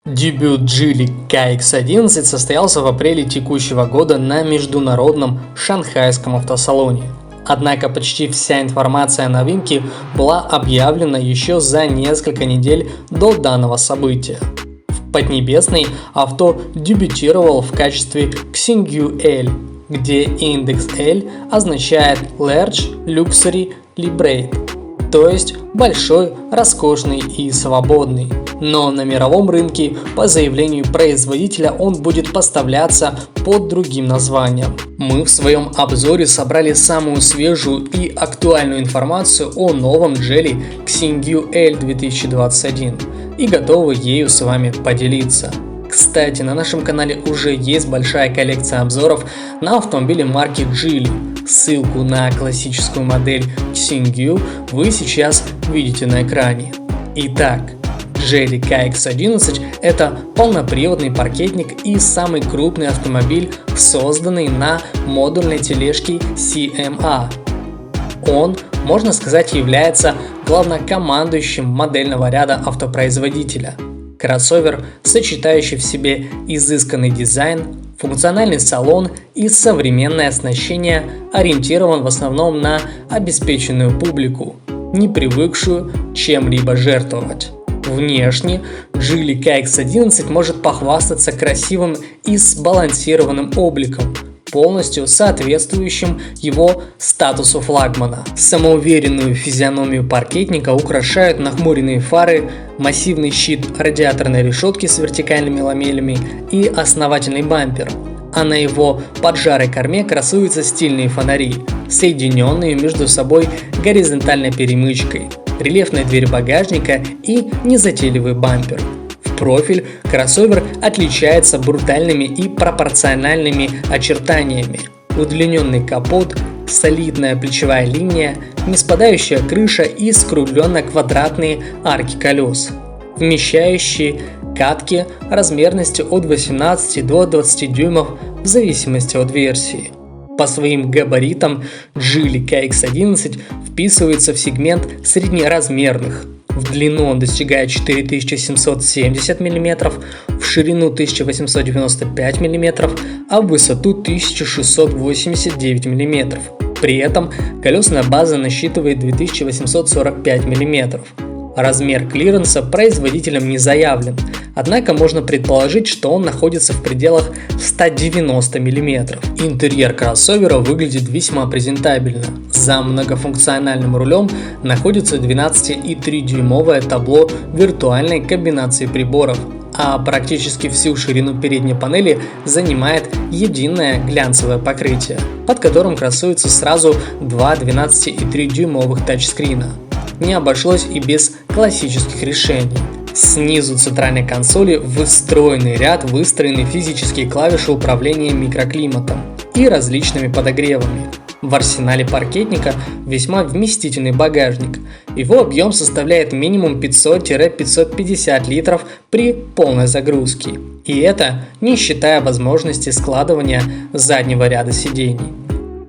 Дебют Geely KX11 состоялся в апреле текущего года на международном шанхайском автосалоне. Однако почти вся информация о новинке была объявлена еще за несколько недель до данного события. В Поднебесной авто дебютировал в качестве Xingyu L, где индекс L означает Large Luxury Liberate, то есть большой, роскошный и свободный. Но на мировом рынке, по заявлению производителя, он будет поставляться под другим названием. Мы в своем обзоре собрали самую свежую и актуальную информацию о новом Geely Xingyu L 2021 и готовы ею с вами поделиться. Кстати, на нашем канале уже есть большая коллекция обзоров на автомобили марки Geely. Ссылку на классическую модель Xingyu вы сейчас видите на экране. Итак, Geely KX11 – это полноприводный паркетник и самый крупный автомобиль, созданный на модульной тележке CMA. Он, можно сказать, является главнокомандующим модельного ряда автопроизводителя. Кроссовер, сочетающий в себе изысканный дизайн, функциональный салон и современное оснащение, ориентирован в основном на обеспеченную публику, не привыкшую чем-либо жертвовать. Внешне Geely KX11 может похвастаться красивым и сбалансированным обликом, полностью соответствующим его статусу флагмана. Самоуверенную физиономию паркетника украшают нахмуренные фары, массивный щит радиаторной решетки с вертикальными ламелями и основательный бампер, а на его поджарой корме красуются стильные фонари, соединенные между собой горизонтальной перемычкой, рельефная дверь багажника и незатейливый бампер. В профиль кроссовер отличается брутальными и пропорциональными очертаниями. Удлиненный капот, солидная плечевая линия, неспадающая крыша и скругленно-квадратные арки колес, вмещающие катки размерностью от 18 до 20 дюймов в зависимости от версии. По своим габаритам Geely KX11 вписывается в сегмент среднеразмерных. В длину он достигает 4770 мм, в ширину 1895 мм, а в высоту 1689 мм. При этом колесная база насчитывает 2845 мм. Размер клиренса производителем не заявлен, однако можно предположить, что он находится в пределах 190 мм. Интерьер кроссовера выглядит весьма презентабельно. За многофункциональным рулем находится 12,3-дюймовое табло виртуальной комбинации приборов, а практически всю ширину передней панели занимает единое глянцевое покрытие, под которым красуются сразу два 12,3-дюймовых тачскрина. Не обошлось и без классических решений. Снизу центральной консоли встроенный ряд выстроены физические клавиши управления микроклиматом и различными подогревами. В арсенале паркетника весьма вместительный багажник. Его объем составляет минимум 500-550 литров при полной загрузке. И это не считая возможности складывания заднего ряда сидений.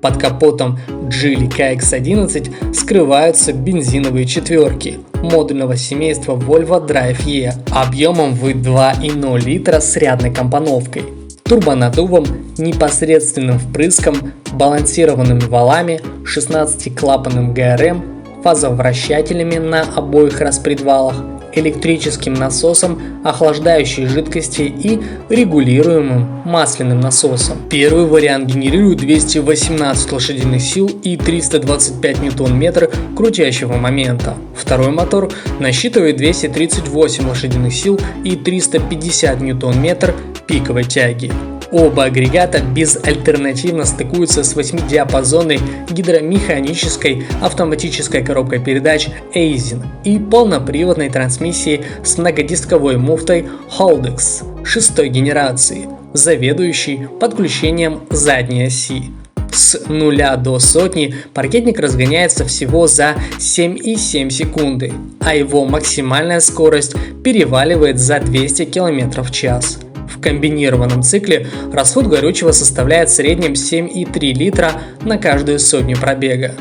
Под капотом Geely KX11 скрываются бензиновые четверки модульного семейства Volvo Drive E объемом в 2,0 литра с рядной компоновкой, турбонаддувом, непосредственным впрыском, балансированными валами, 16-клапанным ГРМ, фазовращателями на обоих распредвалах, электрическим насосом охлаждающей жидкости и регулируемым масляным насосом. Первый вариант генерирует 218 лошадиных сил и 325 ньютон-метр крутящего момента. Второй мотор насчитывает 238 лошадиных сил и 350 ньютон-метр пиковой тяги. Оба агрегата безальтернативно стыкуются с 8-диапазонной гидромеханической автоматической коробкой передач Aisin и полноприводной трансмиссией с многодисковой муфтой Haldex 6-й генерации, заведующей подключением задней оси. С 0 до сотни паркетник разгоняется всего за 7,7 секунды, а его максимальная скорость переваливает за 200 км в час. В комбинированном цикле расход горючего составляет в среднем 7,3 литра на каждую сотню пробега.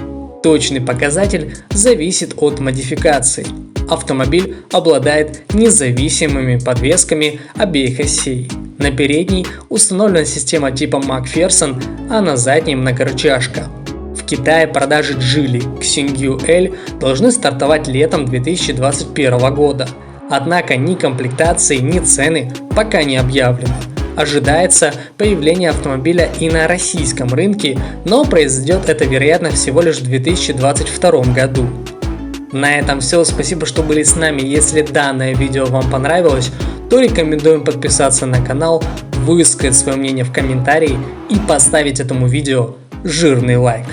точный показатель зависит от модификации. Автомобиль обладает независимыми подвесками обеих осей. На передней установлена система типа Макферсон, а на задней многорычажка. В Китае продажи Geely Xingyu L должны стартовать летом 2021 года. Однако ни комплектации, ни цены пока не объявлены. Ожидается появление автомобиля и на российском рынке, но произойдет это, вероятно, всего лишь в 2022 году. На этом все. Спасибо, что были с нами. Если данное видео вам понравилось, то рекомендуем подписаться на канал, высказать свое мнение в комментарии и поставить этому видео жирный лайк.